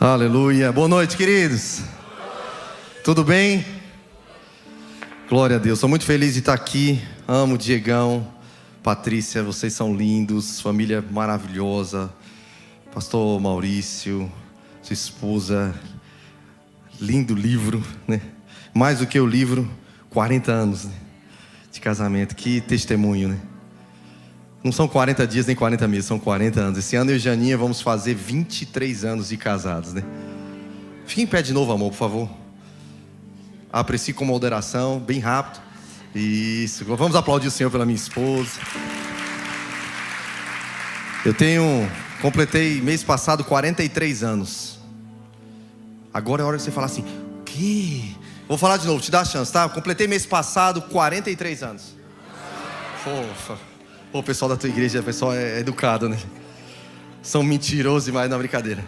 Aleluia. Boa noite, queridos. Tudo bem? Glória a Deus. Estou muito feliz de estar aqui. Amo o Diegão, Patrícia, vocês são lindos. Família maravilhosa. Pastor Maurício, sua esposa. Lindo livro, né? Mais do que o livro, 40 anos, né, de casamento. Que testemunho, né? Não são 40 dias nem 40 meses, são 40 anos. Esse ano eu e Janinha vamos fazer 23 anos de casados, né? Fique em pé de novo, amor, por favor. Aprecie com moderação, bem rápido. Isso, vamos aplaudir o Senhor pela minha esposa. Completei mês passado 43 anos. Agora é hora de você falar assim: o quê? Vou falar de novo, te dá a chance, tá? Completei mês passado 43 anos. Fofa. O pessoal da tua igreja, o pessoal é educado, né? São mentirosos demais, não, brincadeira.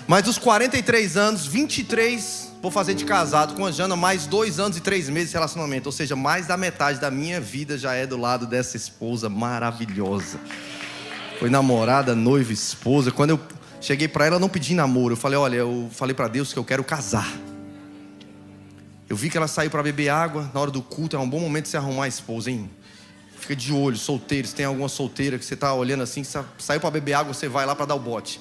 Mas dos 43 anos, 23 vou fazer de casado com a Jana, mais 2 anos e 3 meses de relacionamento. Ou seja, mais da metade da minha vida já é do lado dessa esposa maravilhosa. Foi namorada, noiva, esposa. Quando eu cheguei pra ela, eu não pedi namoro. Eu falei, olha, eu falei pra Deus que eu quero casar. Eu vi que ela saiu pra beber água. Na hora do culto, é um bom momento de você arrumar a esposa, hein? Fica de olho, solteiro. Se tem alguma solteira que você tá olhando assim, você saiu pra beber água, você vai lá pra dar o bote.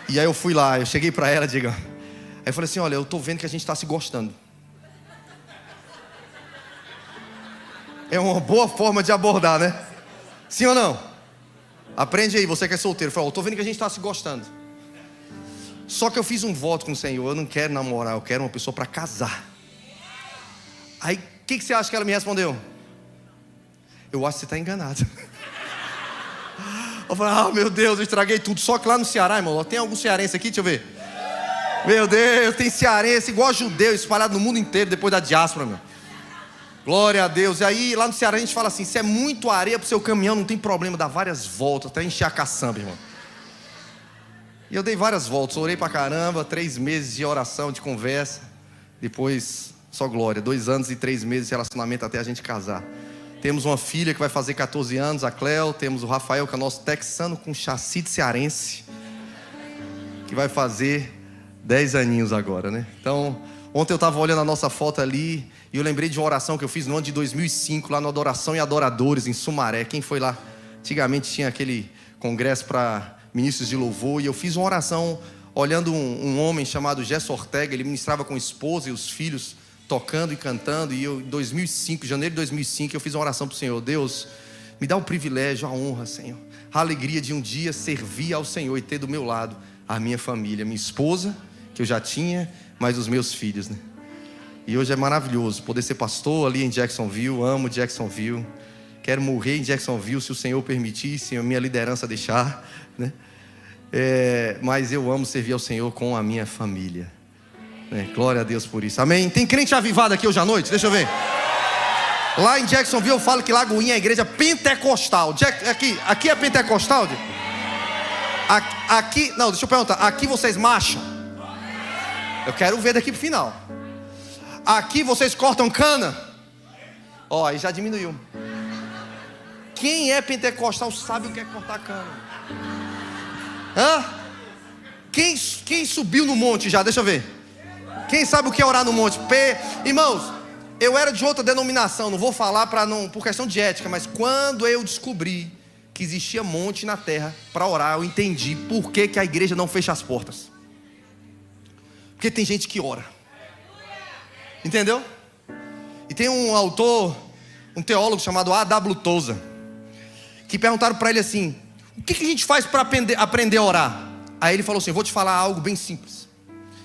E aí eu fui lá, eu cheguei pra ela, diga. Aí eu falei assim, olha, eu tô vendo que a gente tá se gostando. É uma boa forma de abordar, né? Sim ou não? Aprende aí, você que é solteiro. Fala, eu tô vendo que a gente tá se gostando. Só que eu fiz um voto com o Senhor, eu não quero namorar, eu quero uma pessoa pra casar. Aí, o que você acha que ela me respondeu? Eu acho que você está enganado. Eu falei, meu Deus, eu estraguei tudo. Só que lá no Ceará, irmão, tem algum cearense aqui? Deixa eu ver. Meu Deus, tem cearense igual judeu, espalhado no mundo inteiro depois da diáspora, meu. Glória a Deus. E aí, lá no Ceará a gente fala assim, se é muito areia pro seu caminhão, não tem problema, dá várias voltas, até encher a caçamba, irmão. E eu dei várias voltas, orei pra caramba, 3 meses de oração, de conversa. Depois, só glória, 2 anos e 3 meses de relacionamento até a gente casar. Temos uma filha que vai fazer 14 anos, a Cleo. Temos o Rafael, que é nosso texano com chassi de cearense, que vai fazer 10 aninhos agora, né? Então, ontem eu estava olhando a nossa foto ali e eu lembrei de uma oração que eu fiz no ano de 2005, lá no Adoração e Adoradores, em Sumaré. Quem foi lá? Antigamente tinha aquele congresso para ministros de louvor. E eu fiz uma oração olhando um homem chamado Gerson Ortega. Ele ministrava com a esposa e os filhos, tocando e cantando. E eu, em 2005, janeiro de 2005, eu fiz uma oração para o Senhor. Deus, me dá o privilégio, a honra, Senhor, a alegria de um dia servir ao Senhor e ter do meu lado a minha família, minha esposa, que eu já tinha, mas os meus filhos, né? E hoje é maravilhoso poder ser pastor ali em Jacksonville. Amo Jacksonville. Quero morrer em Jacksonville, se o Senhor permitir, se a minha liderança deixar, né? Mas eu amo servir ao Senhor com a minha família. Glória a Deus por isso, amém? Tem crente avivado aqui hoje à noite? Deixa eu ver. Lá em Jacksonville eu falo que Lagoinha é a igreja pentecostal. Aqui é pentecostal? Aqui, não, deixa eu perguntar. Aqui vocês marcham? Eu quero ver daqui pro final. Aqui vocês cortam cana? Ó, aí já diminuiu. Quem é pentecostal sabe o que é cortar cana. Hã? Quem subiu no monte já? Deixa eu ver. Quem sabe o que é orar no monte? Irmãos, eu era de outra denominação, não vou falar por questão de ética, mas quando eu descobri que existia monte na terra para orar, eu entendi por que a igreja não fecha as portas. Porque tem gente que ora. Entendeu? E tem um autor, um teólogo chamado A.W. Tozer, que perguntaram para ele assim: o que a gente faz para aprender a orar? Aí ele falou assim: vou te falar algo bem simples.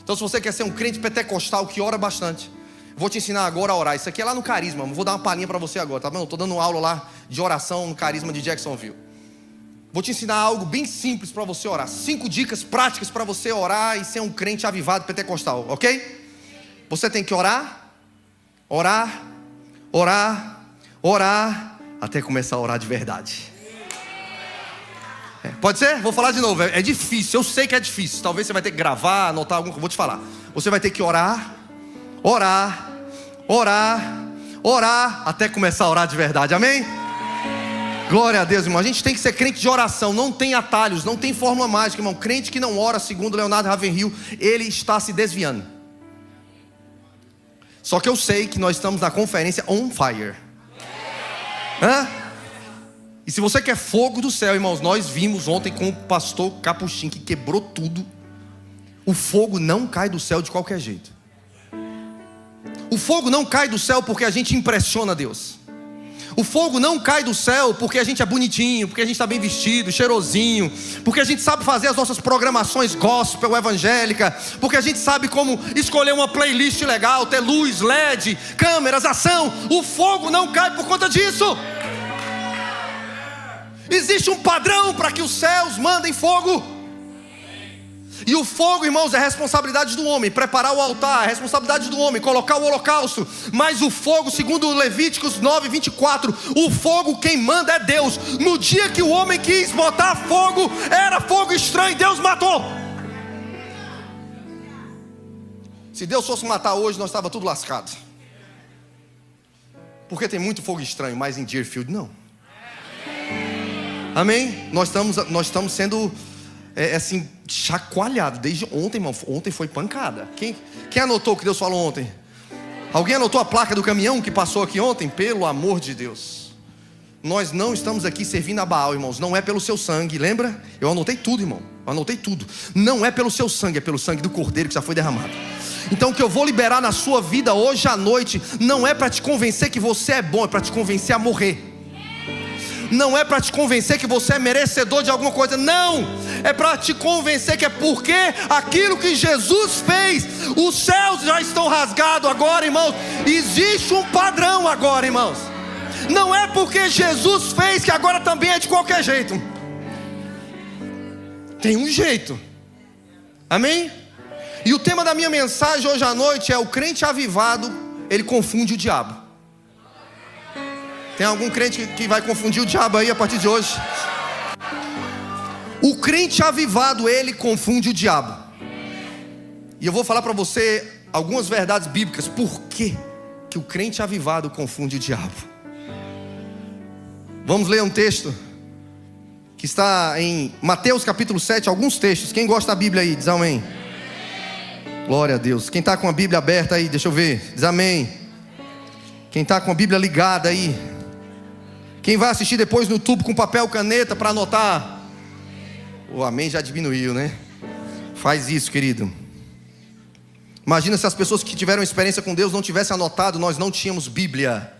Então, se você quer ser um crente pentecostal que ora bastante, vou te ensinar agora a orar. Isso aqui é lá no Carisma. Vou dar uma palhinha para você agora, tá bom? Estou dando aula lá de oração no Carisma de Jacksonville. Vou te ensinar algo bem simples para você orar. 5 dicas práticas para você orar e ser um crente avivado pentecostal, ok? Você tem que orar, orar, orar, orar, até começar a orar de verdade. Pode ser? Vou falar de novo. É difícil, eu sei que é difícil. Talvez você vai ter que gravar, anotar alguma coisa. Vou te falar. Você vai ter que orar, orar, orar, orar, até começar a orar de verdade, amém? Glória a Deus, irmão. A gente tem que ser crente de oração. Não tem atalhos, não tem fórmula mágica, irmão. Crente que não ora, segundo Leonardo Ravenhill, ele está se desviando. Só que eu sei que nós estamos na conferência On Fire. E se você quer fogo do céu, irmãos, nós vimos ontem com o pastor Capuchin, que quebrou tudo. O fogo não cai do céu de qualquer jeito. O fogo não cai do céu porque a gente impressiona Deus. O fogo não cai do céu porque a gente é bonitinho, porque a gente está bem vestido, cheirosinho, porque a gente sabe fazer as nossas programações gospel, evangélica, porque a gente sabe como escolher uma playlist legal, ter luz, LED, câmeras, ação. O fogo não cai por conta disso. Existe um padrão para que os céus mandem fogo. E o fogo, irmãos, é responsabilidade do homem. Preparar o altar é responsabilidade do homem. Colocar o holocausto. Mas o fogo, segundo Levíticos 9:24, o fogo quem manda é Deus. No dia que o homem quis botar fogo, era fogo estranho, Deus matou. Se Deus fosse matar hoje, nós estávamos tudo lascados. Porque tem muito fogo estranho, mas em Deerfield não. Amém? Nós estamos sendo assim, chacoalhado desde ontem, irmão. Ontem foi pancada. Quem anotou o que Deus falou ontem? Alguém anotou a placa do caminhão que passou aqui ontem? Pelo amor de Deus, nós não estamos aqui servindo a Baal, irmãos. Não é pelo seu sangue, lembra? Eu anotei tudo, irmão. Eu anotei tudo. Não é pelo seu sangue, é pelo sangue do Cordeiro que já foi derramado. Então o que eu vou liberar na sua vida hoje à noite não é para te convencer que você é bom, é para te convencer a morrer. Não é para te convencer que você é merecedor de alguma coisa. Não, é para te convencer que é porque aquilo que Jesus fez, os céus já estão rasgados agora, irmãos. Existe um padrão agora, irmãos. Não é porque Jesus fez que agora também é de qualquer jeito. Tem um jeito. Amém? E o tema da minha mensagem hoje à noite é: o crente avivado, ele confunde o diabo. Tem algum crente que vai confundir o diabo aí a partir de hoje? O crente avivado, ele confunde o diabo. E eu vou falar para você algumas verdades bíblicas. Por que o crente avivado confunde o diabo? Vamos ler um texto que está em Mateus capítulo 7. Alguns textos. Quem gosta da Bíblia aí, diz amém. Glória a Deus. Quem está com a Bíblia aberta aí, deixa eu ver, diz amém. Quem está com a Bíblia ligada aí. Quem vai assistir depois no YouTube com papel e caneta para anotar. O amém já diminuiu, né? Faz isso, querido. Imagina se as pessoas que tiveram experiência com Deus não tivessem anotado, nós não tínhamos Bíblia.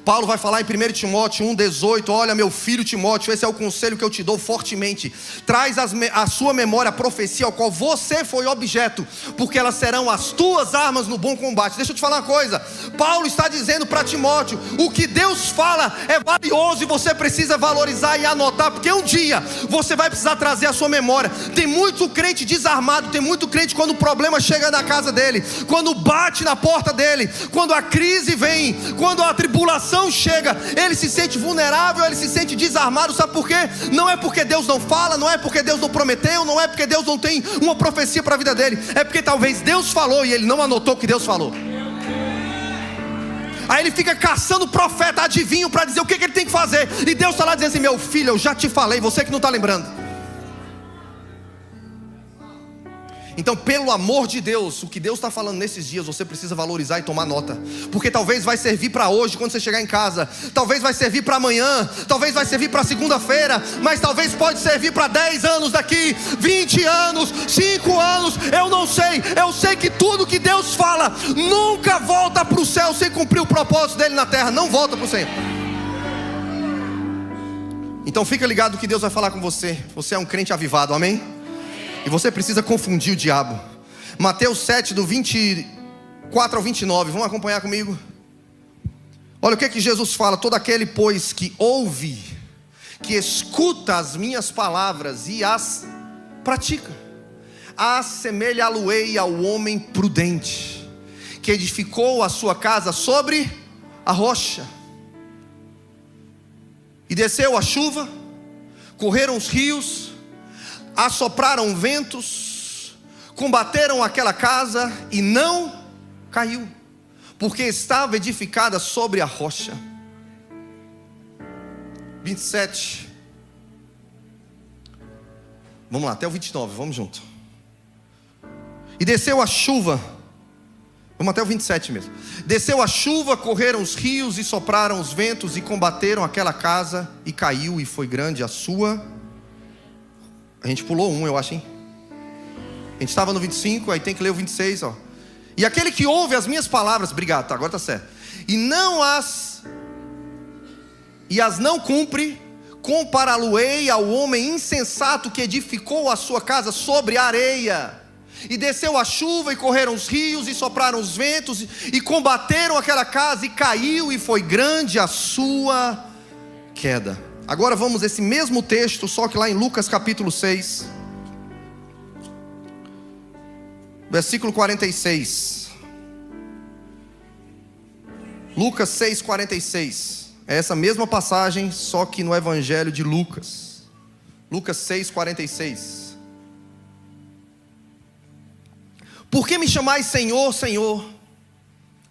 Paulo vai falar em 1 Timóteo 1,18: olha, meu filho Timóteo, esse é o conselho que eu te dou fortemente. Traz a sua memória a profecia ao qual você foi objeto, porque elas serão as tuas armas no bom combate. Deixa eu te falar uma coisa. Paulo está dizendo para Timóteo: o que Deus fala é valioso e você precisa valorizar e anotar, porque um dia você vai precisar trazer a sua memória. Tem muito crente desarmado, tem muito crente quando o problema chega na casa dele, quando bate na porta dele, quando a crise vem, quando a tribulação chega, ele se sente vulnerável, ele se sente desarmado. Sabe por quê? Não é porque Deus não fala, não é porque Deus não prometeu, não é porque Deus não tem uma profecia para a vida dele. É porque talvez Deus falou e ele não anotou o que Deus falou. Aí ele fica caçando profeta, adivinho, para dizer o que ele tem que fazer. E Deus está lá dizendo assim: meu filho, eu já te falei, você que não está lembrando. Então, pelo amor de Deus, o que Deus está falando nesses dias, você precisa valorizar e tomar nota. Porque talvez vai servir para hoje, quando você chegar em casa. Talvez vai servir para amanhã. Talvez vai servir para segunda-feira. Mas talvez pode servir para 10 anos daqui, 20 anos, 5 anos. Eu não sei. Eu sei que tudo que Deus fala nunca volta para o céu sem cumprir o propósito dele na terra. Não volta para o céu. Então fica ligado no que Deus vai falar com você. Você é um crente avivado, amém? E você precisa confundir o diabo. Mateus 7, do 24 ao 29. Vamos acompanhar comigo? Olha o que Jesus fala: todo aquele, pois, que ouve, que escuta as minhas palavras e as pratica, assemelhá-lo-ei ao homem prudente, que edificou a sua casa sobre a rocha. E desceu a chuva, correram os rios, assopraram ventos, combateram aquela casa e não caiu, porque estava edificada sobre a rocha. 27. Vamos lá, até o 29, vamos junto. E desceu a chuva. Vamos até o 27 mesmo. Desceu a chuva, correram os rios e sopraram os ventos e combateram aquela casa e caiu e foi grande a sua... A gente pulou um, eu acho, hein? A gente estava no 25, aí tem que ler o 26, ó. E aquele que ouve as minhas palavras, obrigado, tá, agora tá certo. E as não cumpre, compará-lo-ei ao homem insensato que edificou a sua casa sobre a areia. E desceu a chuva e correram os rios e sopraram os ventos e combateram aquela casa e caiu e foi grande a sua queda. Agora vamos esse mesmo texto, só que lá em Lucas capítulo 6, versículo 46. Lucas 6, 46. É essa mesma passagem, só que no Evangelho de Lucas. Lucas 6, 46. Por que me chamais Senhor, Senhor,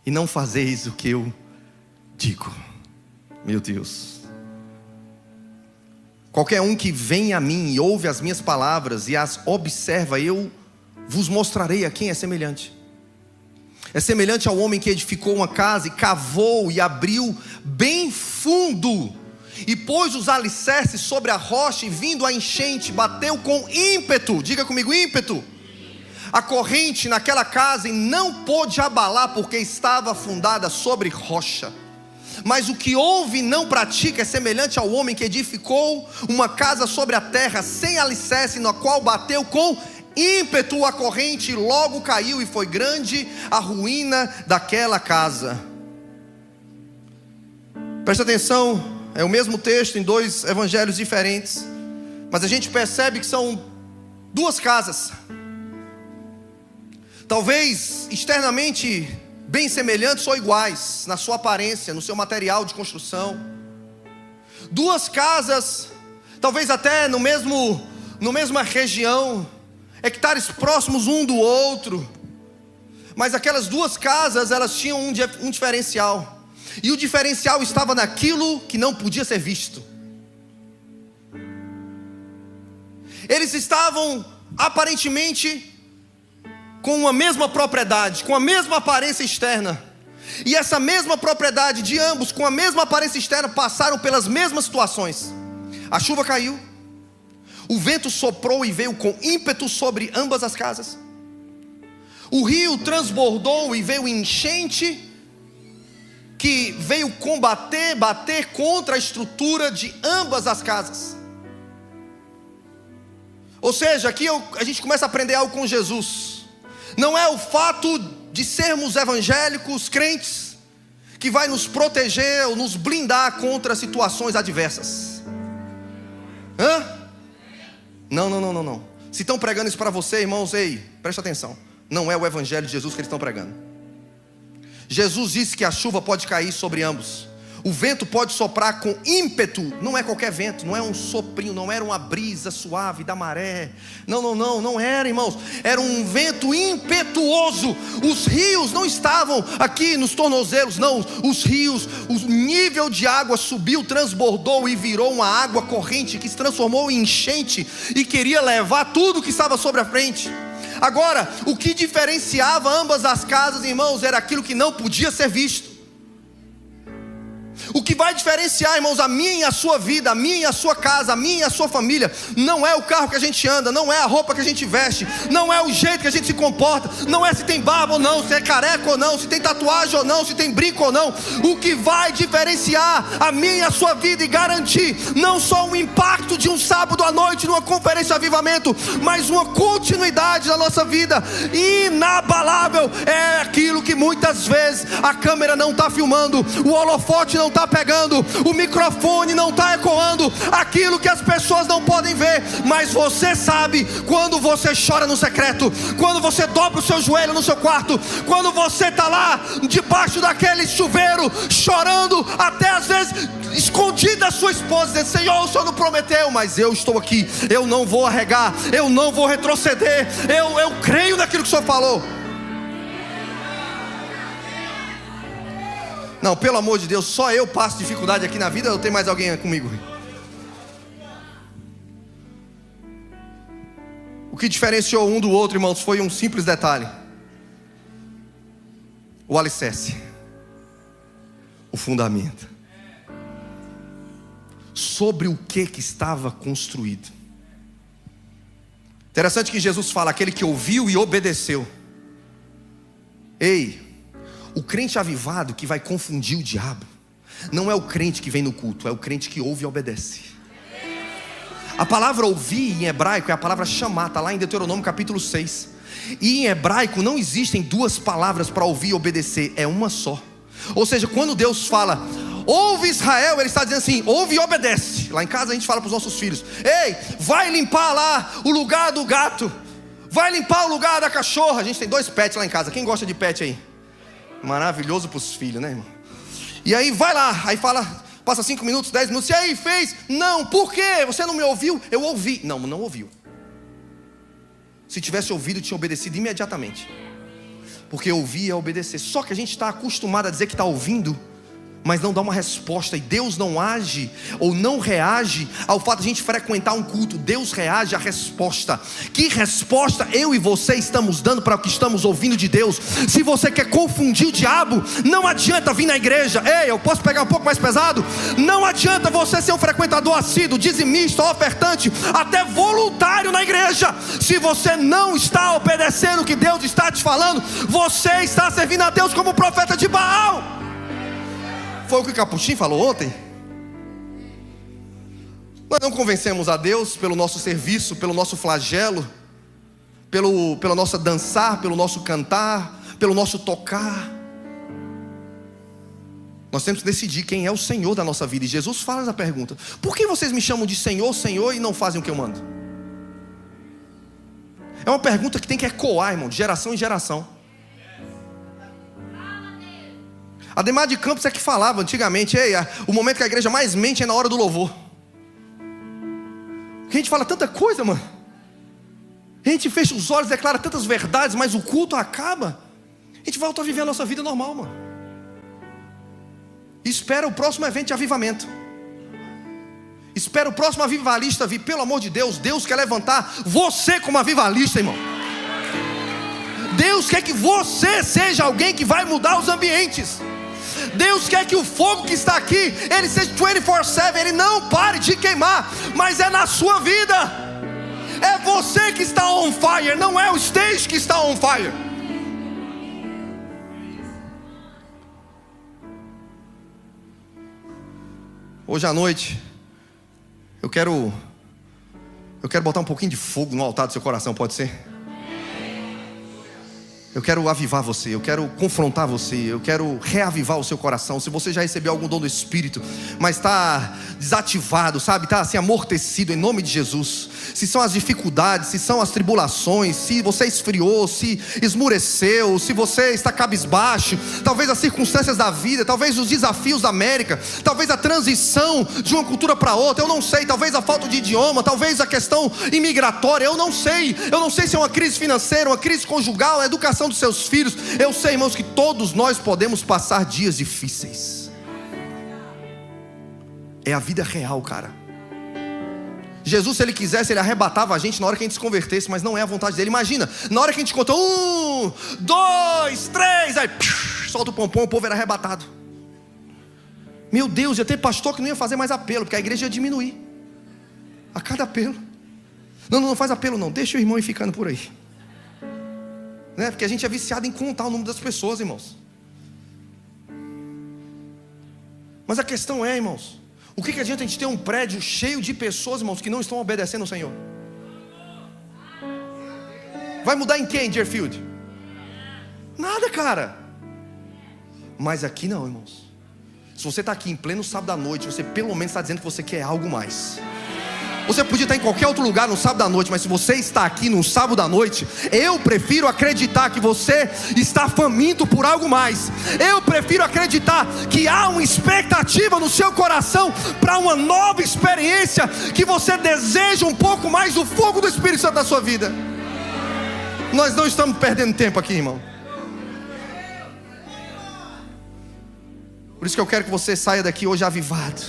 e não fazeis o que eu digo? Meu Deus. Qualquer um que vem a mim e ouve as minhas palavras e as observa, eu vos mostrarei a quem é semelhante. É semelhante ao homem que edificou uma casa e cavou e abriu bem fundo e pôs os alicerces sobre a rocha, e vindo a enchente bateu com ímpeto, diga comigo, ímpeto, a corrente naquela casa, e não pôde abalar porque estava fundada sobre rocha. Mas o que ouve e não pratica é semelhante ao homem que edificou uma casa sobre a terra sem alicerce, na qual bateu com ímpeto a corrente, e logo caiu, e foi grande a ruína daquela casa. Presta atenção, é o mesmo texto em dois evangelhos diferentes, mas a gente percebe que são duas casas, talvez externamente bem semelhantes ou iguais na sua aparência, no seu material de construção. Duas casas, talvez até no mesma região, hectares próximos um do outro, mas aquelas duas casas, elas tinham um diferencial, e o diferencial estava naquilo que não podia ser visto. Eles estavam aparentemente com a mesma propriedade, com a mesma aparência externa, e essa mesma propriedade de ambos, com a mesma aparência externa, passaram pelas mesmas situações. A chuva caiu, o vento soprou e veio com ímpeto sobre ambas as casas. O rio transbordou e veio enchente, que veio bater contra a estrutura de ambas as casas. Ou seja, aqui a gente começa a aprender algo com Jesus. Não é o fato de sermos evangélicos, crentes, que vai nos proteger ou nos blindar contra situações adversas. Não. Se estão pregando isso para você, irmãos, ei, presta atenção. Não é o evangelho de Jesus que eles estão pregando. Jesus disse que a chuva pode cair sobre ambos. O vento pode soprar com ímpeto. Não é qualquer vento, não é um soprinho, não era uma brisa suave da maré. Não era, irmãos. Era um vento impetuoso. Os rios não estavam aqui nos tornozelos, não. Os rios, o nível de água subiu, transbordou e virou uma água corrente que se transformou em enchente e queria levar tudo que estava sobre a frente. Agora, o que diferenciava ambas as casas, irmãos, era aquilo que não podia ser visto. O que vai diferenciar, irmãos, a minha e a sua vida, a minha e a sua casa, a minha e a sua família, não é o carro que a gente anda, não é a roupa que a gente veste, não é o jeito que a gente se comporta, não é se tem barba ou não, se é careca ou não, se tem tatuagem ou não, se tem brinco ou não. O que vai diferenciar a minha e a sua vida e garantir não só o impacto de um sábado à noite numa conferência de avivamento, mas uma continuidade da nossa vida inabalável, é aquilo que muitas vezes a câmera não está filmando, o holofote não está pegando, o microfone não está ecoando, aquilo que as pessoas não podem ver, mas você sabe. Quando você chora no secreto, quando você dobra o seu joelho no seu quarto, quando você está lá debaixo daquele chuveiro, chorando, até às vezes escondido da sua esposa, dizendo: Senhor, o Senhor não prometeu, mas eu estou aqui, eu não vou arregar, eu não vou retroceder, eu creio naquilo que o Senhor falou. Não, pelo amor de Deus, só eu passo dificuldade aqui na vida, ou tem mais alguém comigo? O que diferenciou um do outro, irmãos, foi um simples detalhe: o alicerce, o fundamento, sobre o que estava construído. Interessante que Jesus fala: aquele que ouviu e obedeceu. Ei, o crente avivado que vai confundir o diabo não é o crente que vem no culto, é o crente que ouve e obedece. A palavra ouvir em hebraico é a palavra chamar, está lá em Deuteronômio capítulo 6. E em hebraico não existem duas palavras para ouvir e obedecer, é uma só. Ou seja, quando Deus fala, ouve Israel, Ele está dizendo assim, ouve e obedece. Lá em casa a gente fala para os nossos filhos: ei, vai limpar lá o lugar do gato, vai limpar o lugar da cachorra. A gente tem 2 pets lá em casa, quem gosta de pet aí? Maravilhoso para os filhos, né, irmão? E aí vai lá, aí fala, passa 5 minutos, 10 minutos, e aí fez? Não, por quê? Você não me ouviu? Eu ouvi. Não, não ouviu. Se tivesse ouvido, tinha obedecido imediatamente. Porque ouvir é obedecer. Só que a gente está acostumado a dizer que está ouvindo, mas não dá uma resposta. E Deus não age ou não reage ao fato de a gente frequentar um culto. Deus reage à resposta. Que resposta eu e você estamos dando para o que estamos ouvindo de Deus? Se você quer confundir o diabo, não adianta vir na igreja. Ei, eu posso pegar um pouco mais pesado? Não adianta você ser um frequentador assíduo, dizimista, ofertante, até voluntário na igreja. Se você não está obedecendo o que Deus está te falando, você está servindo a Deus como profeta de Baal. Foi o que o Capuchinho falou ontem. Nós não convencemos a Deus pelo nosso serviço, pelo nosso flagelo, pelo nosso dançar, pelo nosso cantar, pelo nosso tocar. Nós temos que decidir quem é o Senhor da nossa vida. E Jesus fala essa pergunta: por que vocês me chamam de Senhor, Senhor, e não fazem o que eu mando? É uma pergunta que tem que ecoar, irmão, de geração em geração. Ademar de Campos é que falava antigamente: ei, o momento que a igreja mais mente é na hora do louvor. Porque a gente fala tanta coisa, mano. A gente fecha os olhos, declara tantas verdades, mas o culto acaba. A gente volta a viver a nossa vida normal, mano. E espera o próximo evento de avivamento. Espera o próximo avivalista vir. Pelo amor de Deus, Deus quer levantar você como avivalista, irmão. Deus quer que você seja alguém que vai mudar os ambientes. Deus quer que o fogo que está aqui, ele seja 24/7, ele não pare de queimar, mas é na sua vida. É você que está on fire, não é o stage que está on fire. Hoje à noite eu quero botar um pouquinho de fogo no altar do seu coração, pode ser? Eu quero avivar você, eu quero confrontar você, eu quero reavivar o seu coração. Se você já recebeu algum dom do Espírito, mas está desativado, sabe, está assim amortecido, em nome de Jesus. Se são as dificuldades, se são as tribulações, se você esfriou, se esmureceu, se você está cabisbaixo, talvez as circunstâncias da vida, talvez os desafios da América, talvez a transição de uma cultura para outra, eu não sei, talvez a falta de idioma, talvez a questão imigratória, eu não sei se é uma crise financeira, uma crise conjugal, a educação dos seus filhos. Eu sei, irmãos, que todos nós podemos passar dias difíceis. É a vida real, cara. Jesus, se Ele quisesse, Ele arrebatava a gente na hora que a gente se convertesse, mas não é a vontade dEle. Imagina, na hora que a gente conta 1, 2, 3, aí solta o pompom, o povo era arrebatado. Meu Deus, ia ter pastor que não ia fazer mais apelo, porque a igreja ia diminuir a cada apelo. Não faz apelo não, deixa o irmão ir ficando por aí, né? Porque a gente é viciado em contar o número das pessoas, irmãos. Mas a questão é, irmãos, o que adianta a gente ter um prédio cheio de pessoas, irmãos, que não estão obedecendo ao Senhor? Vai mudar em quem, Deerfield? Nada, cara. Mas aqui não, irmãos. Se você está aqui em pleno sábado à noite, você pelo menos está dizendo que você quer algo mais. Você podia estar em qualquer outro lugar no sábado à noite, mas se você está aqui no sábado à noite, eu prefiro acreditar que você está faminto por algo mais. Eu prefiro acreditar que há uma expectativa no seu coração para uma nova experiência, que você deseja um pouco mais do fogo do Espírito Santo na sua vida. Nós não estamos perdendo tempo aqui, irmão. Por isso que eu quero que você saia daqui hoje avivado.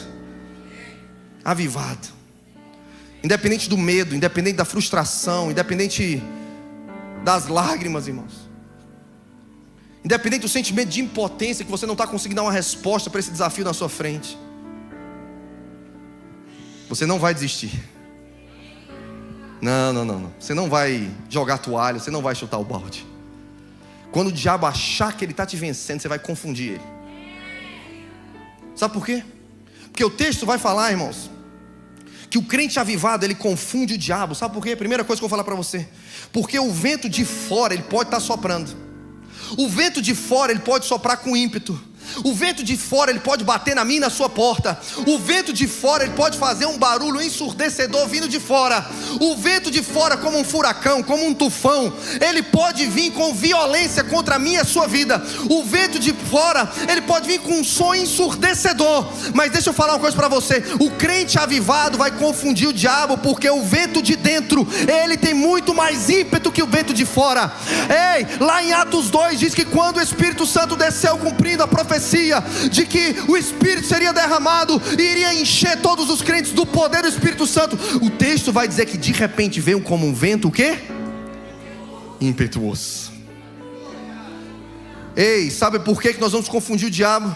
independente do medo, independente da frustração, independente das lágrimas, irmãos, independente do sentimento de impotência que você não está conseguindo dar uma resposta para esse desafio na sua frente, você não vai desistir. Não. Você não vai jogar a toalha, você não vai chutar o balde. Quando o diabo achar que ele está te vencendo, você vai confundir ele. Sabe por quê? Porque o texto vai falar, irmãos, que o crente avivado, ele confunde o diabo. Sabe por quê? A primeira coisa que eu vou falar para você: porque o vento de fora, ele pode estar soprando. O vento de fora, ele pode soprar com ímpeto. O vento de fora, ele pode bater na minha e na sua porta. O vento de fora, ele pode fazer um barulho ensurdecedor vindo de fora. O vento de fora, como um furacão, como um tufão, ele pode vir com violência contra a minha e a sua vida. O vento de fora, ele pode vir com um som ensurdecedor. Mas deixa eu falar uma coisa para você: o crente avivado vai confundir o diabo, porque o vento de dentro, ele tem muito mais ímpeto que o vento de fora. Ei, lá em Atos 2 diz que quando o Espírito Santo desceu cumprindo a profecia de que o Espírito seria derramado e iria encher todos os crentes do poder do Espírito Santo, o texto vai dizer que de repente veio como um vento, o quê? Impetuoso. Ei, sabe por que nós vamos confundir o diabo?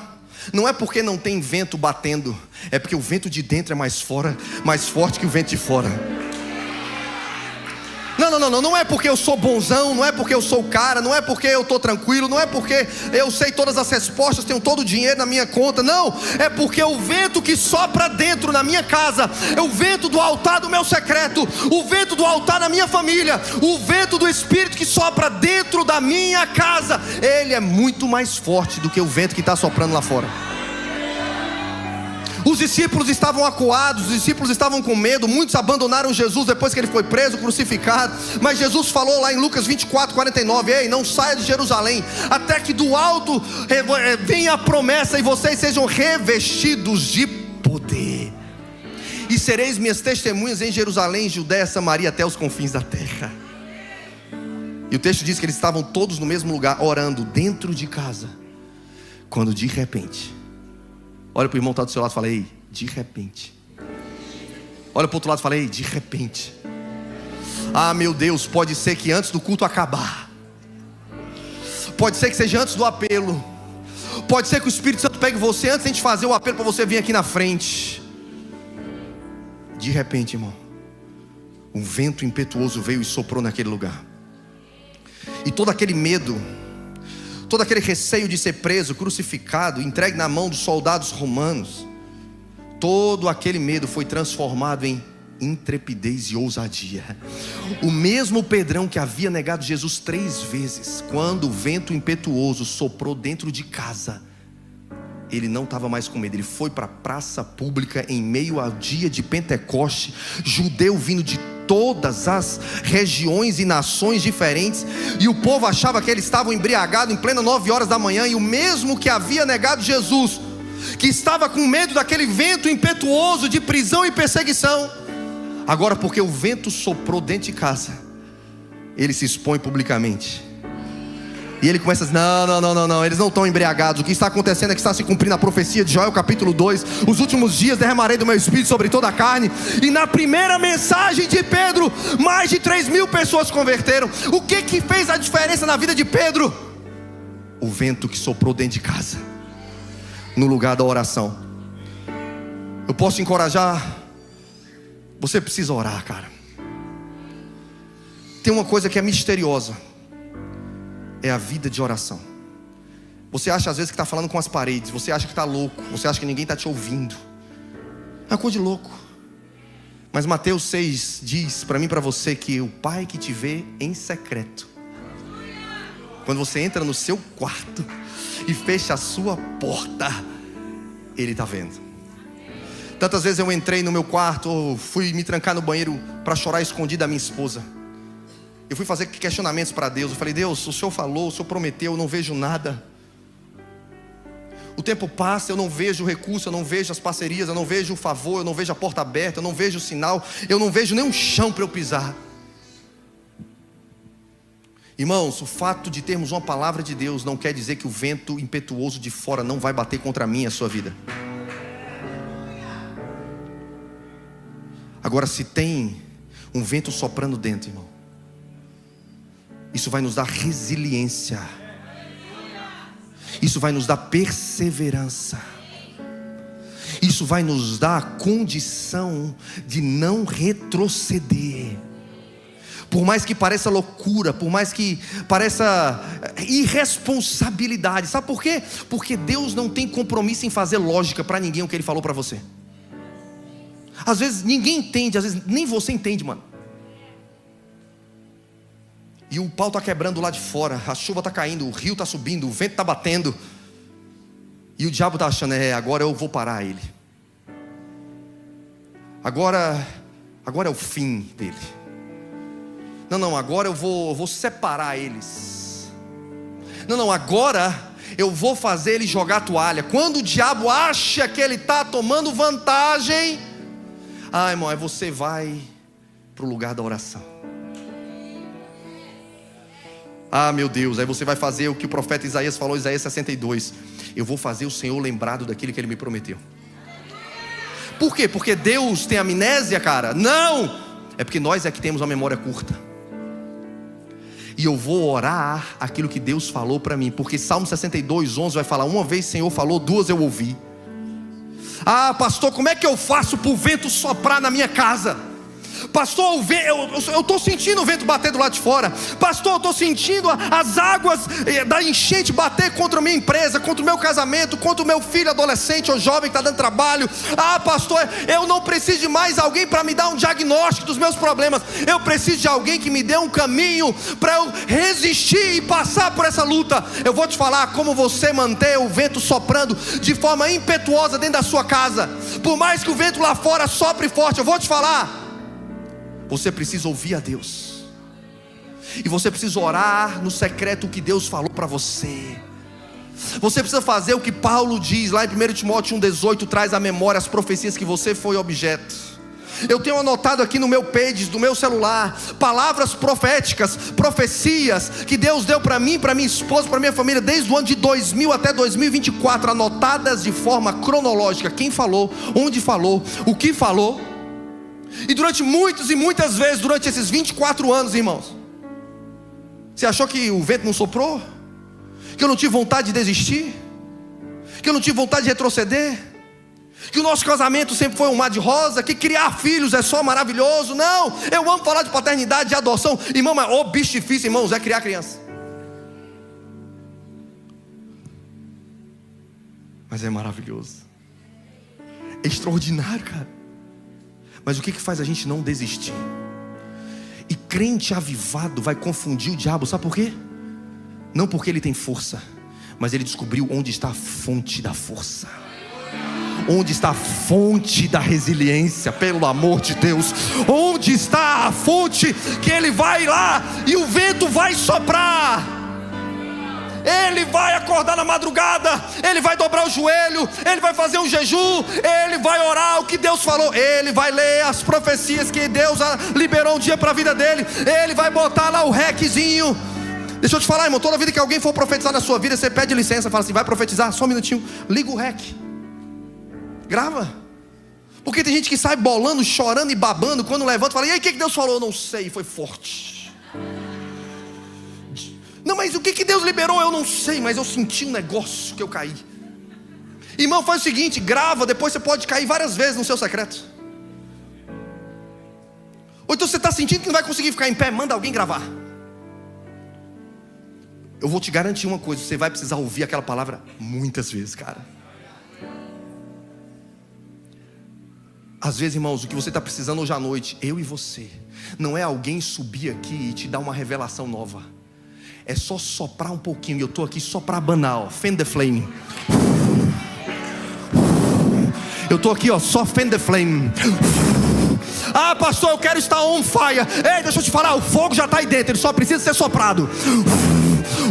Não é porque não tem vento batendo, é porque o vento de dentro é mais forte que o vento de fora. Não é porque eu sou bonzão, não é porque eu sou o cara, não é porque eu estou tranquilo, não é porque eu sei todas as respostas, tenho todo o dinheiro na minha conta. Não, é porque o vento que sopra dentro na minha casa, é o vento do altar do meu secreto, o vento do altar na minha família, o vento do Espírito que sopra dentro da minha casa, ele é muito mais forte do que o vento que está soprando lá fora. Os discípulos estavam acuados, os discípulos estavam com medo. Muitos abandonaram Jesus depois que ele foi preso, crucificado. Mas Jesus falou lá em Lucas 24:49: ei, não saia de Jerusalém até que do alto venha a promessa e vocês sejam revestidos de poder, e sereis minhas testemunhas em Jerusalém, Judéia, Samaria, até os confins da terra. E o texto diz que eles estavam todos no mesmo lugar, orando dentro de casa, quando de repente, olha para o irmão que está do seu lado e fala: ei, de repente. Olha para o outro lado e fala: ei, de repente. Ah, meu Deus, pode ser que antes do culto acabar, pode ser que seja antes do apelo, pode ser que o Espírito Santo pegue você antes de a gente fazer o apelo para você vir aqui na frente. De repente, irmão, um vento impetuoso veio e soprou naquele lugar. E todo aquele medo, todo aquele receio de ser preso, crucificado, entregue na mão dos soldados romanos, todo aquele medo foi transformado em intrepidez e ousadia. O mesmo Pedrão que havia negado Jesus 3 vezes, quando o vento impetuoso soprou dentro de casa, ele não estava mais com medo. Ele foi para a praça pública em meio ao dia de Pentecoste, judeu vindo de todas as regiões e nações diferentes, e o povo achava que eles estavam embriagados em plena 9 horas da manhã. E o mesmo que havia negado Jesus, que estava com medo daquele vento impetuoso de prisão e perseguição, agora, porque o vento soprou dentro de casa, ele se expõe publicamente. E ele começa a dizer: não, eles não estão embriagados. O que está acontecendo é que está se cumprindo a profecia de Joel capítulo 2: os últimos dias derramarei do meu Espírito sobre toda a carne. E na primeira mensagem de Pedro, mais de 3.000 pessoas se converteram. O que fez a diferença na vida de Pedro? O vento que soprou dentro de casa, no lugar da oração. Eu posso te encorajar, você precisa orar, cara. Tem uma coisa que é misteriosa, é a vida de oração. Você acha às vezes que está falando com as paredes, você acha que está louco, você acha que ninguém está te ouvindo. É uma coisa de louco. Mas Mateus 6 diz para mim e para você que o Pai que te vê em secreto, quando você entra no seu quarto e fecha a sua porta, Ele está vendo. Tantas vezes eu entrei no meu quarto, fui me trancar no banheiro para chorar escondido da minha esposa. Eu fui fazer questionamentos para Deus. Eu falei: Deus, o Senhor falou, o Senhor prometeu, eu não vejo nada. O tempo passa, eu não vejo o recurso, eu não vejo as parcerias, eu não vejo o favor, eu não vejo a porta aberta, eu não vejo o sinal, eu não vejo nem um chão para eu pisar. Irmãos, o fato de termos uma palavra de Deus não quer dizer que o vento impetuoso de fora não vai bater contra mim e a sua vida. Agora, se tem um vento soprando dentro, irmão, isso vai nos dar resiliência, isso vai nos dar perseverança, isso vai nos dar a condição de não retroceder. Por mais que pareça loucura, por mais que pareça irresponsabilidade. Sabe por quê? Porque Deus não tem compromisso em fazer lógica para ninguém o que Ele falou para você. Às vezes ninguém entende, às vezes nem você entende, mano. E o pau está quebrando lá de fora, a chuva está caindo, o rio está subindo, o vento está batendo. E o diabo está achando, agora eu vou parar ele. Agora é o fim dele. Não, agora eu vou separar eles. Não, agora eu vou fazer ele jogar a toalha. Quando o diabo acha que ele está tomando vantagem, irmão, aí você vai para o lugar da oração. Meu Deus, aí você vai fazer o que o profeta Isaías falou, Isaías 62. Eu vou fazer o Senhor lembrado daquilo que Ele me prometeu. Por quê? Porque Deus tem amnésia, cara? Não! É porque nós é que temos uma memória curta. E eu vou orar aquilo que Deus falou para mim. Porque Salmo 62, 11 vai falar: uma vez o Senhor falou, duas eu ouvi. Pastor, como é que eu faço para o vento soprar na minha casa? Pastor, eu estou sentindo o vento bater do lado de fora. Pastor, eu estou sentindo as águas da enchente bater contra a minha empresa, contra o meu casamento, contra o meu filho adolescente ou jovem que está dando trabalho. Pastor, eu não preciso de mais alguém para me dar um diagnóstico dos meus problemas. Eu preciso de alguém que me dê um caminho para eu resistir e passar por essa luta. Eu vou te falar como você manter o vento soprando de forma impetuosa dentro da sua casa. Por mais que o vento lá fora sopre forte, eu vou te falar, você precisa ouvir a Deus. E você precisa orar no secreto o que Deus falou para você. Você precisa fazer o que Paulo diz lá em 1 Timóteo 1,18. Traz à memória as profecias que você foi objeto. Eu tenho anotado aqui no meu Pages, do meu celular, palavras proféticas, profecias que Deus deu para mim, para minha esposa, para minha família, desde o ano de 2000 até 2024, anotadas de forma cronológica. Quem falou, onde falou, o que falou. E durante muitas e muitas vezes, durante esses 24 anos, irmãos, você achou que o vento não soprou? Que eu não tive vontade de desistir? Que eu não tive vontade de retroceder? Que o nosso casamento sempre foi um mar de rosa? Que criar filhos é só maravilhoso? Não, eu amo falar de paternidade, de adoção. Irmão, mas bicho difícil, irmãos, é criar criança. Mas é maravilhoso. É extraordinário, cara. Mas o que faz a gente não desistir? E crente avivado vai confundir o diabo, sabe por quê? Não porque ele tem força, mas ele descobriu onde está a fonte da força, onde está a fonte da resiliência, pelo amor de Deus. Onde está a fonte que ele vai lá e o vento vai soprar? Ele vai acordar na madrugada, ele vai dobrar o joelho, ele vai fazer um jejum, ele vai orar o que Deus falou, ele vai ler as profecias que Deus liberou um dia para a vida dele, ele vai botar lá o reczinho. Deixa eu te falar, irmão, toda vida que alguém for profetizar na sua vida, você pede licença, fala assim: vai profetizar, só um minutinho, liga o rec, grava. Porque tem gente que sai bolando, chorando e babando, quando levanta fala: e aí, o que Deus falou? Eu não sei, foi forte. Não, mas o que Deus liberou? Eu não sei, mas eu senti um negócio que eu caí. Irmão, faz o seguinte, grava, depois você pode cair várias vezes no seu secreto. Ou então você está sentindo que não vai conseguir ficar em pé, manda alguém gravar. Eu vou te garantir uma coisa, você vai precisar ouvir aquela palavra muitas vezes, cara. Às vezes, irmãos, o que você está precisando hoje à noite, eu e você, não é alguém subir aqui e te dar uma revelação nova. É só soprar um pouquinho. E eu estou aqui só para abanar, fan the flame. Eu estou aqui, só fan the flame. Pastor, eu quero estar on fire. Ei, deixa eu te falar, o fogo já está aí dentro, ele só precisa ser soprado.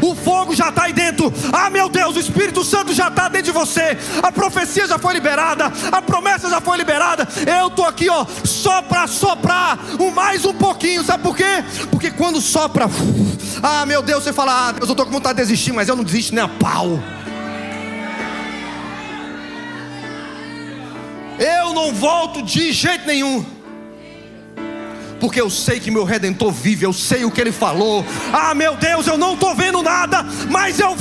O fogo já está aí dentro. Meu Deus, o Espírito Santo já está dentro de você. A profecia já foi liberada, a promessa já foi liberada. Eu estou aqui, só para soprar mais um pouquinho. Sabe por quê? Porque quando sopra, meu Deus, você fala: Deus, eu estou com vontade de desistir, mas eu não desisto nem a pau. Eu não volto de jeito nenhum. porque eu sei que meu Redentor vive, eu sei o que Ele falou. Ah, meu Deus, eu não estou vendo nada, mas eu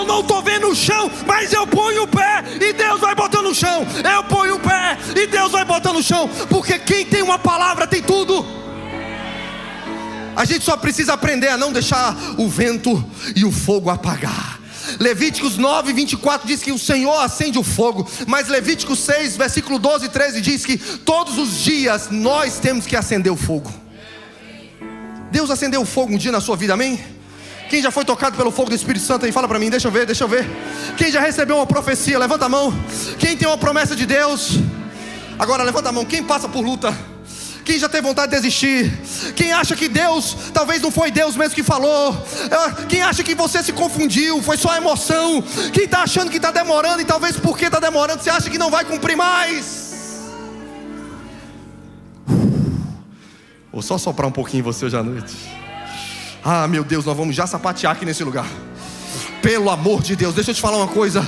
não estou vendo o chão, mas eu ponho o pé, e Deus vai botando no chão. Eu ponho o pé, e Deus vai botando no chão, porque quem tem uma palavra tem tudo. A gente só precisa aprender a não deixar o vento e o fogo apagar. Levíticos 9, 24 diz que o Senhor acende o fogo. Mas Levíticos 6, versículo 12 e 13 diz que todos os dias nós temos que acender o fogo. Deus acendeu o fogo um dia na sua vida, amém? Quem já foi tocado pelo fogo do Espírito Santo aí? Fala para mim, deixa eu ver. Quem já recebeu uma profecia? Levanta a mão. Quem tem uma promessa de Deus? Agora levanta a mão. Quem passa por luta? Quem já teve vontade de desistir? Quem acha que Deus, talvez não foi Deus mesmo que falou? Quem acha que você se confundiu, foi só emoção? Quem está achando que está demorando, e talvez porque está demorando você acha que não vai cumprir mais? Vou só soprar um pouquinho em você hoje à noite. Ah, meu Deus, nós vamos já sapatear aqui nesse lugar. Pelo amor de Deus, deixa eu te falar uma coisa.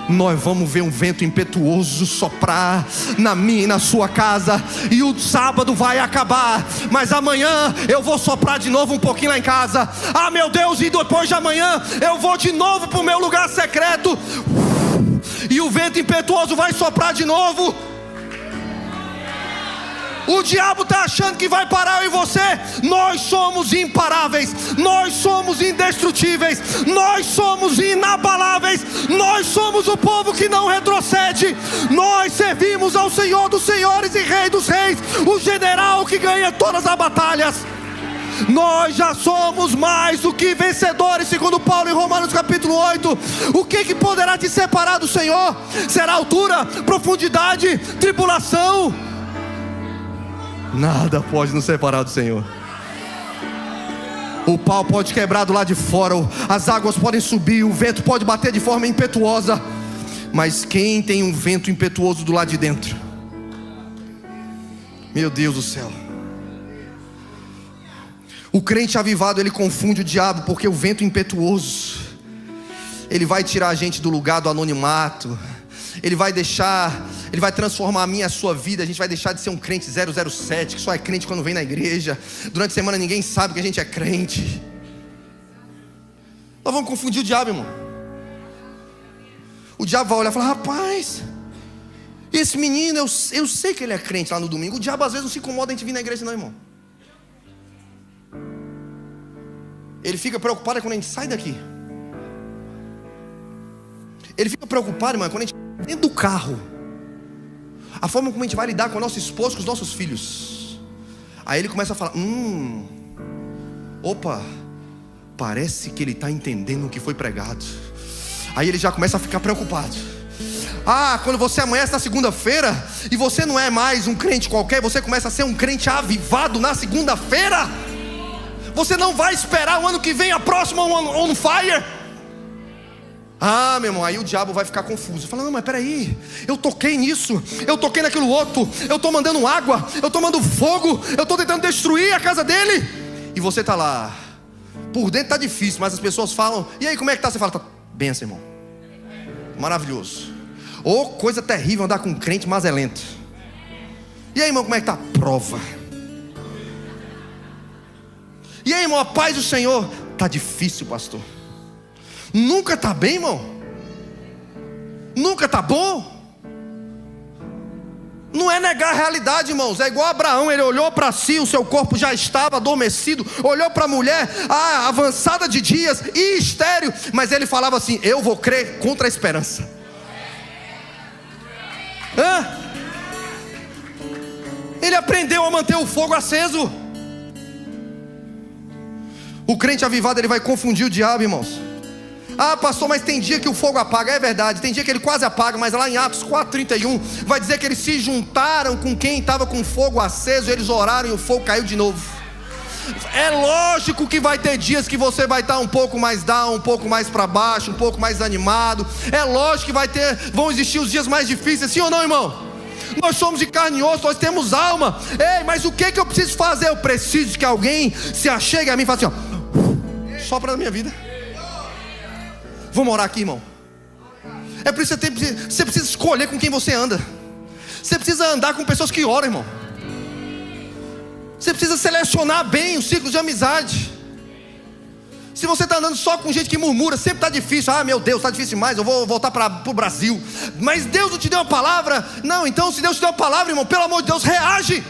Nós vamos ver um vento impetuoso soprar na minha e na sua casa, e o sábado vai acabar, mas amanhã eu vou soprar de novo um pouquinho lá em casa. Ah, meu Deus, e depois de amanhã eu vou de novo para o meu lugar secreto, e o vento impetuoso vai soprar de novo. O diabo está achando que vai parar eu e você. Nós somos imparáveis, nós somos indestrutíveis, nós somos inabaláveis, nós somos o povo que não retrocede. Nós servimos ao Senhor dos senhores e Rei dos reis, o general que ganha todas as batalhas. Nós já somos mais do que vencedores, segundo Paulo em Romanos capítulo 8. O que poderá te separar do Senhor? Será altura, profundidade, tribulação? Nada pode nos separar do Senhor. O pau pode quebrar do lado de fora, as águas podem subir, o vento pode bater de forma impetuosa, mas quem tem um vento impetuoso do lado de dentro? Meu Deus do céu. O crente avivado, ele confunde o diabo, porque o vento impetuoso, ele vai tirar a gente do lugar do anonimato. Ele vai transformar a minha e a sua vida. A gente vai deixar de ser um crente 007, que só é crente quando vem na igreja. Durante a semana ninguém sabe que a gente é crente. Nós vamos confundir o diabo, irmão. O diabo vai olhar e falar: rapaz, esse menino, eu sei que ele é crente lá no domingo. O diabo às vezes não se incomoda em gente vir na igreja não, irmão. Ele fica preocupado quando a gente sai daqui. Ele fica preocupado, irmão, quando a gente dentro do carro, a forma como a gente vai lidar com a nossa esposa, com os nossos filhos. Aí ele começa a falar: opa, parece que ele está entendendo o que foi pregado. Aí ele já começa a ficar preocupado. Ah, quando você amanhece na segunda-feira e você não é mais um crente qualquer, você começa a ser um crente avivado na segunda-feira. Você não vai esperar o ano que vem a próxima on fire. Ah, meu irmão, aí o diabo vai ficar confuso. Fala: não, mas peraí, eu toquei nisso, eu toquei naquilo outro, eu estou mandando água, eu estou mandando fogo, eu estou tentando destruir a casa dele. E você está lá, por dentro está difícil, mas as pessoas falam: e aí, como é que está? Você fala: tá benção, irmão, maravilhoso. Ô, coisa terrível andar com um crente mazelento. E aí, irmão, como é que está? Prova. E aí, irmão, a paz do Senhor? Está difícil, pastor. Nunca está bem, irmão? Nunca está bom? Não é negar a realidade, irmãos. É igual Abraão, ele olhou para si, o seu corpo já estava adormecido. Olhou para a mulher, avançada de dias e estéril, mas ele falava assim: eu vou crer contra a esperança. Ele aprendeu a manter o fogo aceso. O crente avivado, ele vai confundir o diabo, irmãos. Ah, pastor, mas tem dia que o fogo apaga. É verdade, tem dia que ele quase apaga. Mas lá em Atos 4:31 vai dizer que eles se juntaram com quem estava com fogo aceso. Eles oraram e o fogo caiu de novo. É lógico que vai ter dias que você vai estar um pouco mais down, um pouco mais para baixo, um pouco mais animado. É lógico que vão existir os dias mais difíceis. Sim ou não, irmão? Nós somos de carne e osso, nós temos alma. Ei, mas o que eu preciso fazer? Eu preciso que alguém se achegue a mim e fale assim: ó, sopra na minha vida. Vamos orar aqui, irmão. É por isso que você precisa escolher com quem você anda. Você precisa andar com pessoas que oram, irmão. Você precisa selecionar bem o ciclo de amizade. Se você está andando só com gente que murmura, sempre está difícil. Ah, meu Deus, está difícil demais, eu vou voltar para o Brasil. Mas Deus não te deu uma palavra. Não, então se Deus te deu uma palavra, irmão, pelo amor de Deus, reage.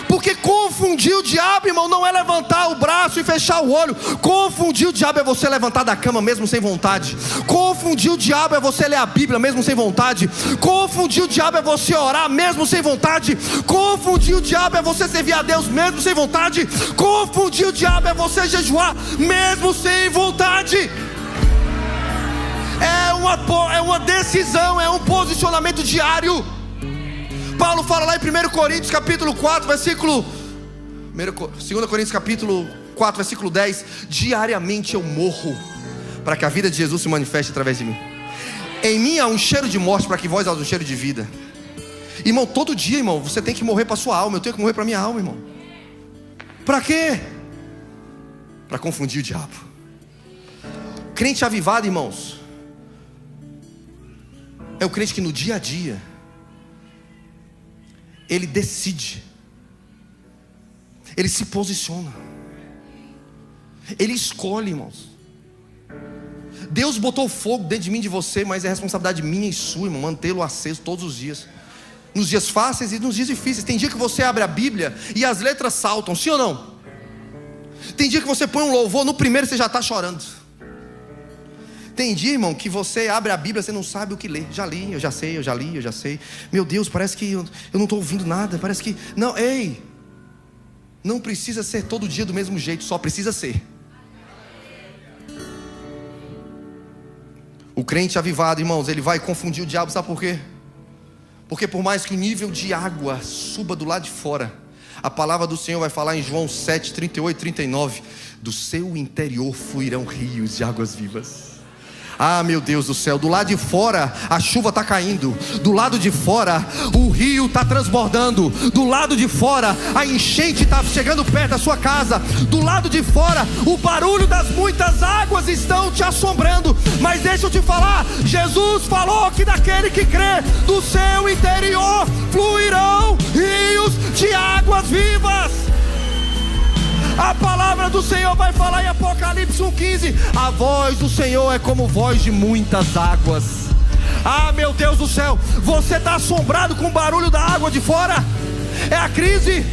Porque confundir o diabo, irmão, não é levantar o braço e fechar o olho. Confundir o diabo é você levantar da cama mesmo sem vontade. Confundir o diabo é você ler a Bíblia mesmo sem vontade. Confundir o diabo é você orar mesmo sem vontade. Confundir o diabo é você servir a Deus mesmo sem vontade. Confundir o diabo é você jejuar mesmo sem vontade. É uma decisão, é um posicionamento diário. Paulo fala lá em 1 Coríntios capítulo 4, versículo 2 Coríntios capítulo 4, versículo 10. Diariamente eu morro para que a vida de Jesus se manifeste através de mim. Em mim há um cheiro de morte para que vós há um cheiro de vida. Irmão, todo dia, irmão, você tem que morrer para a sua alma. Eu tenho que morrer para a minha alma, irmão. Para quê? Para confundir o diabo. Crente avivado, irmãos, é o crente que no dia a dia ele decide, ele se posiciona, ele escolhe, irmãos. Deus botou fogo dentro de mim e de você, mas é responsabilidade minha e sua, irmão, mantê-lo aceso todos os dias, nos dias fáceis e nos dias difíceis. Tem dia que você abre a Bíblia e as letras saltam, sim ou não? Tem dia que você põe um louvor, no primeiro você já está chorando. Tem dia, irmão, que você abre a Bíblia, você não sabe o que ler. Já li, eu já sei, eu já li, eu já sei. Meu Deus, parece que eu não estou ouvindo nada. Parece que... Não, ei, não precisa ser todo dia do mesmo jeito, só precisa ser. O crente avivado, irmãos, ele vai confundir o diabo, sabe por quê? Porque por mais que o nível de água suba do lado de fora, a palavra do Senhor vai falar em João 7, 38 e 39: do seu interior fluirão rios de águas vivas. Ah, meu Deus do céu, do lado de fora a chuva está caindo, do lado de fora o rio está transbordando, do lado de fora a enchente está chegando perto da sua casa, do lado de fora o barulho das muitas águas estão te assombrando. Mas deixa eu te falar, Jesus falou que daquele que crê, do seu interior fluirão rios de águas vivas. A palavra do Senhor vai falar em Apocalipse 1,15: a voz do Senhor é como voz de muitas águas. Ah, meu Deus do céu, você está assombrado com o barulho da água de fora? É a crise,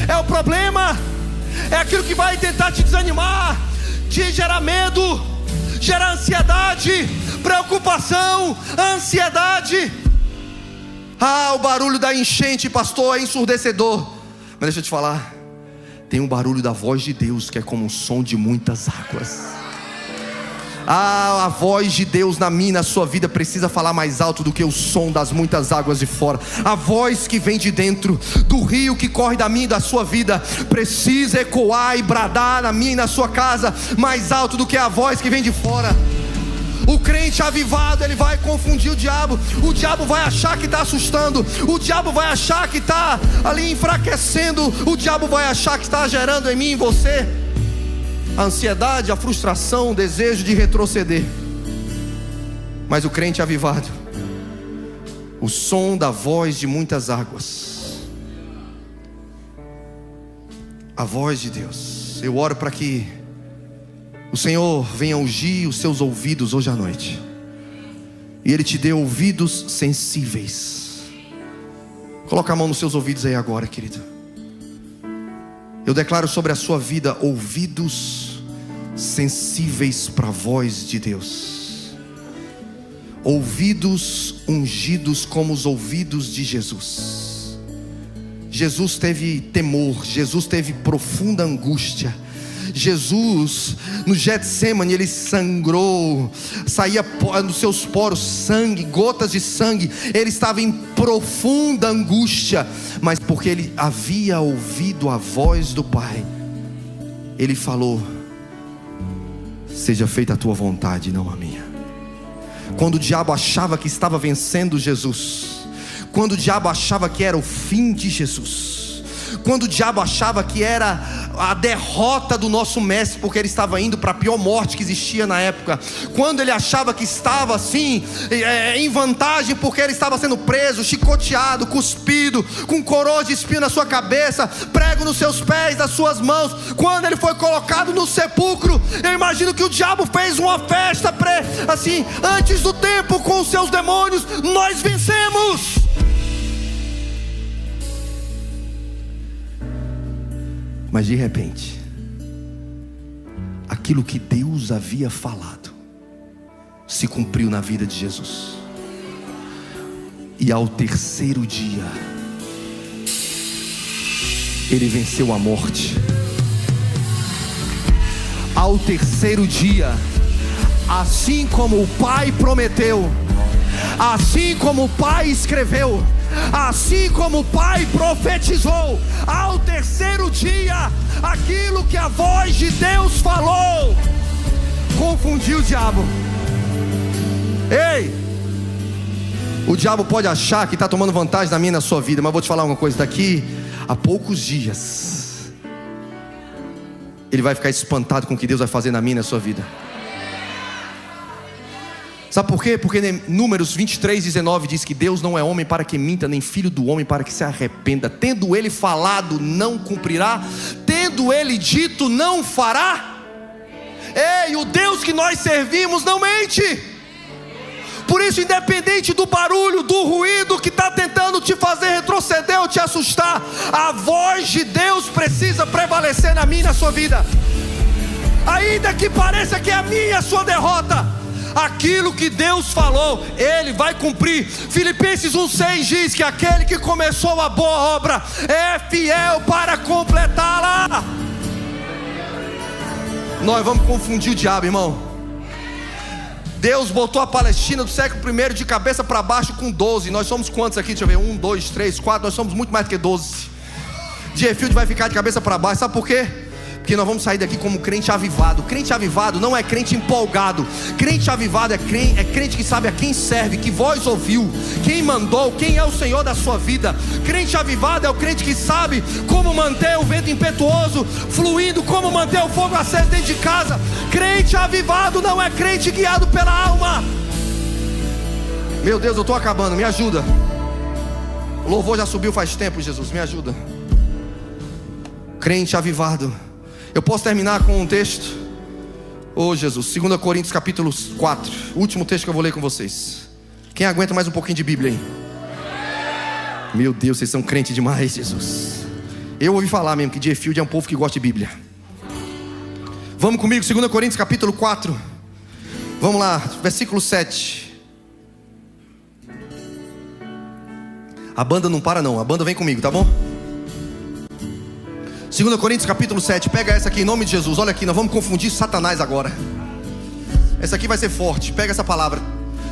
é o problema, é aquilo que vai tentar te desanimar, te gerar medo, gerar ansiedade, preocupação, ansiedade. Ah, o barulho da enchente, pastor, é ensurdecedor. Mas deixa eu te falar, tem um barulho da voz de Deus que é como um som de muitas águas. Ah, a voz de Deus na minha, na sua vida precisa falar mais alto do que o som das muitas águas de fora. A voz que vem de dentro do rio que corre da minha e da sua vida precisa ecoar e bradar na minha e na sua casa mais alto do que a voz que vem de fora. O crente avivado, ele vai confundir o diabo. O diabo vai achar que está assustando, o diabo vai achar que está ali enfraquecendo, o diabo vai achar que está gerando em mim e em você a ansiedade, a frustração, o desejo de retroceder. Mas o crente avivado, o som da voz de muitas águas, a voz de Deus. Eu oro para que o Senhor venha ungir os seus ouvidos hoje à noite, e Ele te dê ouvidos sensíveis. Coloca a mão nos seus ouvidos aí agora, querido. Eu declaro sobre a sua vida ouvidos sensíveis para a voz de Deus, ouvidos ungidos como os ouvidos de Jesus. Jesus teve temor, Jesus teve profunda angústia. Jesus, no Getsemane, ele sangrou, saía dos seus poros sangue, gotas de sangue. Ele estava em profunda angústia, mas porque ele havia ouvido a voz do Pai, ele falou: seja feita a tua vontade, não a minha. Quando o diabo achava que estava vencendo Jesus, quando o diabo achava que era o fim de Jesus, quando o diabo achava que era a derrota do nosso mestre, porque ele estava indo para a pior morte que existia na época. Quando ele achava que estava assim, em vantagem, porque ele estava sendo preso, chicoteado, cuspido, com coroa de espinho na sua cabeça, prego nos seus pés, nas suas mãos. Quando ele foi colocado no sepulcro, eu imagino que o diabo fez uma festa assim, antes do tempo, com os seus demônios. Nós vencemos. Mas de repente, aquilo que Deus havia falado se cumpriu na vida de Jesus. E ao terceiro dia, ele venceu a morte. Ao terceiro dia, assim como o Pai prometeu, assim como o Pai escreveu, assim como o Pai profetizou, ao terceiro dia, aquilo que a voz de Deus falou confundiu o diabo. Ei, o diabo pode achar que está tomando vantagem na minha e na sua vida, mas vou te falar uma coisa: daqui a poucos dias ele vai ficar espantado com o que Deus vai fazer na minha e na sua vida. Sabe por quê? Porque Números 23:19 diz que Deus não é homem para que minta, nem filho do homem para que se arrependa. Tendo ele falado, não cumprirá. Tendo ele dito, não fará. Ei, o Deus que nós servimos não mente. Por isso, independente do barulho, do ruído que está tentando te fazer retroceder ou te assustar, a voz de Deus precisa prevalecer na minha e na sua vida. Ainda que pareça que é a minha e a sua derrota, aquilo que Deus falou, Ele vai cumprir. Filipenses 1:6 diz que aquele que começou a boa obra é fiel para completá-la. Nós vamos confundir o diabo, irmão. Deus botou a Palestina do século I de cabeça para baixo com 12. Nós somos quantos aqui? Deixa eu ver, 1, 2, 3, 4. Nós somos muito mais do que 12. Jeffield vai ficar de cabeça para baixo, sabe por quê? Porque nós vamos sair daqui como crente avivado. Crente avivado não é crente empolgado. Crente avivado é crente que sabe a quem serve, que voz ouviu, quem mandou, quem é o Senhor da sua vida. Crente avivado é o crente que sabe como manter o vento impetuoso fluindo, como manter o fogo aceso dentro de casa. Crente avivado não é crente guiado pela alma. Meu Deus, eu estou acabando, me ajuda. O louvor já subiu faz tempo, Jesus, me ajuda. Crente avivado. Eu posso terminar com um texto? Oh Jesus, 2 Coríntios capítulo 4, último texto que eu vou ler com vocês. Quem aguenta mais um pouquinho de Bíblia aí? Meu Deus, vocês são crentes demais, Jesus. Eu ouvi falar mesmo que Jeffield é um povo que gosta de Bíblia. Vamos comigo, 2 Coríntios capítulo 4. Vamos lá, versículo 7. A banda não para não, a banda vem comigo, tá bom? 2 Coríntios capítulo 7, pega essa aqui em nome de Jesus. Olha aqui, nós vamos confundir Satanás agora. Essa aqui vai ser forte, pega essa palavra.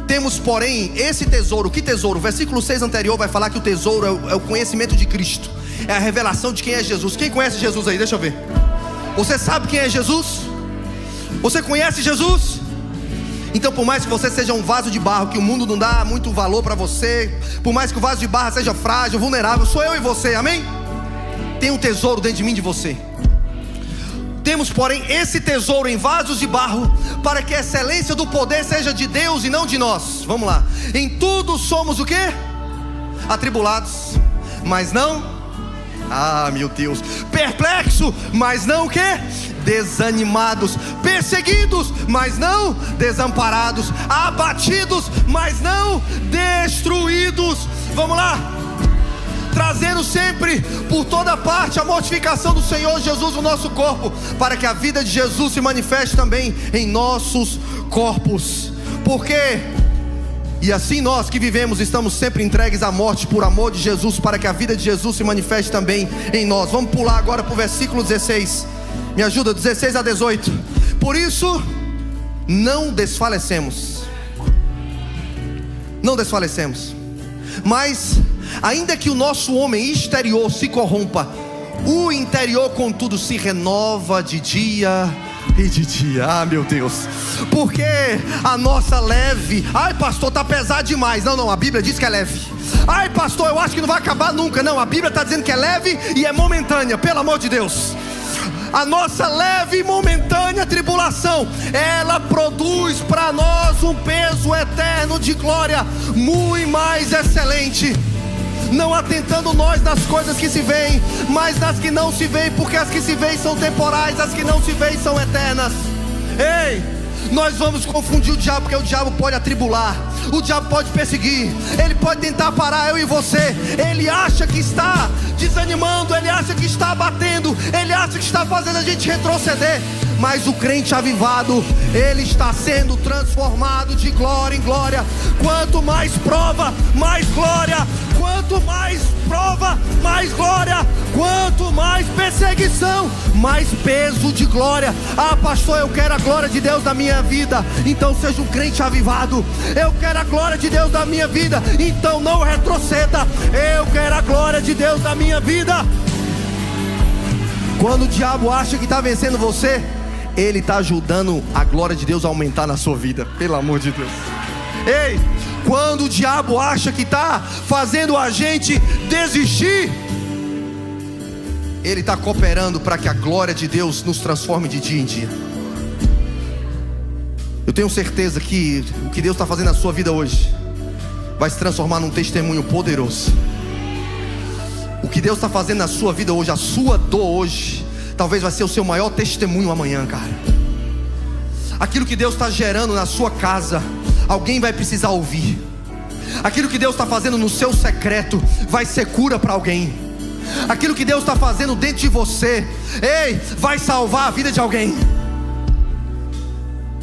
Temos porém esse tesouro. Que tesouro? O versículo 6 anterior vai falar que o tesouro é o conhecimento de Cristo, é a revelação de quem é Jesus. Quem conhece Jesus aí? Deixa eu ver. Você sabe quem é Jesus? Você conhece Jesus? Então, por mais que você seja um vaso de barro, que o mundo não dá muito valor para você, por mais que o vaso de barro seja frágil, vulnerável, sou eu e você, amém? Tem um tesouro dentro de mim e de você. Temos porém esse tesouro em vasos de barro, para que a excelência do poder seja de Deus e não de nós. Vamos lá. Em tudo somos o quê? Atribulados, mas não, meu Deus, perplexo, mas não o quê? Desanimados, perseguidos, mas não desamparados, abatidos, mas não destruídos. Vamos lá. Trazendo sempre por toda parte a mortificação do Senhor Jesus no nosso corpo, para que a vida de Jesus se manifeste também em nossos corpos. Porque e assim nós que vivemos estamos sempre entregues à morte por amor de Jesus, para que a vida de Jesus se manifeste também em nós. Vamos pular agora para o versículo 16. Me ajuda, 16 a 18. Por isso não desfalecemos. Não desfalecemos. Mas ainda que o nosso homem exterior se corrompa, o interior contudo se renova de dia e de dia. Meu Deus. Porque a nossa leve, ai pastor, está pesado demais. Não, a Bíblia diz que é leve. Ai pastor, eu acho que não vai acabar nunca. Não, a Bíblia está dizendo que é leve e é momentânea, pelo amor de Deus. a nossa leve e momentânea tribulação, ela produz para nós um peso eterno de glória muito mais excelente. Não atentando nós nas coisas que se veem, mas nas que não se veem, porque as que se veem são temporais, as que não se veem são eternas. Ei, nós vamos confundir o diabo, porque o diabo pode atribular, o diabo pode perseguir, ele pode tentar parar eu e você. Ele acha que está desanimando, ele acha que está abatendo, ele acha que está fazendo a gente retroceder. Mas o crente avivado, ele está sendo transformado de glória em glória. Quanto mais prova, mais glória. Quanto mais prova, mais glória. Quanto mais perseguição, mais peso de glória. Ah, pastor, eu quero a glória de Deus na minha vida, então seja um crente avivado. Eu quero a glória de Deus na minha vida, então não retroceda. Eu quero a glória de Deus na minha vida. Quando o diabo acha que está vencendo você, ele está ajudando a glória de Deus a aumentar na sua vida. Pelo amor de Deus. Ei, quando o diabo acha que está fazendo a gente desistir, ele está cooperando para que a glória de Deus nos transforme de dia em dia. Eu tenho certeza que o que Deus está fazendo na sua vida hoje vai se transformar num testemunho poderoso. O que Deus está fazendo na sua vida hoje, a sua dor hoje, talvez vai ser o seu maior testemunho amanhã, cara. Aquilo que Deus está gerando na sua casa, alguém vai precisar ouvir. Aquilo que Deus está fazendo no seu secreto vai ser cura para alguém. Aquilo que Deus está fazendo dentro de você, ei, vai salvar a vida de alguém.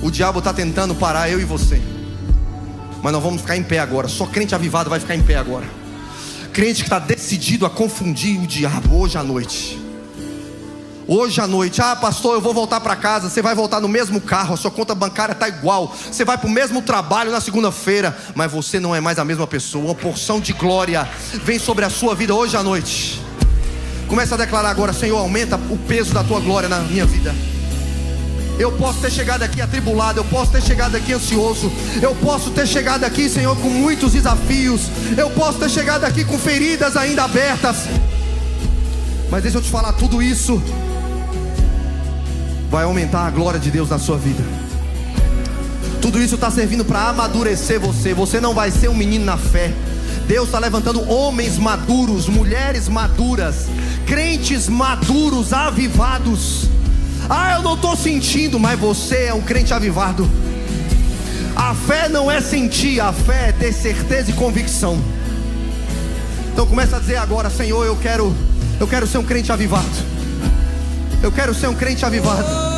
O diabo está tentando parar eu e você, mas nós vamos ficar em pé agora. Só crente avivado vai ficar em pé agora. Crente que está decidido a confundir o diabo hoje à noite. Hoje à noite, ah pastor, eu vou voltar para casa. Você vai voltar no mesmo carro, a sua conta bancária está igual, você vai para o mesmo trabalho na segunda-feira, mas você não é mais a mesma pessoa. Uma porção de glória vem sobre a sua vida hoje à noite. Começa a declarar agora: Senhor, aumenta o peso da tua glória na minha vida. Eu posso ter chegado aqui atribulado, eu posso ter chegado aqui ansioso, eu posso ter chegado aqui, Senhor, com muitos desafios, eu posso ter chegado aqui com feridas ainda abertas, mas deixa eu te falar, tudo isso vai aumentar a glória de Deus na sua vida. Tudo isso está servindo para amadurecer você. Você não vai ser um menino na fé. Deus está levantando homens maduros, mulheres maduras, crentes maduros, avivados. Ah, eu não estou sentindo, mas você é um crente avivado. A fé não é sentir, a fé é ter certeza e convicção. Então começa a dizer agora: Senhor, eu quero ser um crente avivado. Eu quero ser um crente avivado.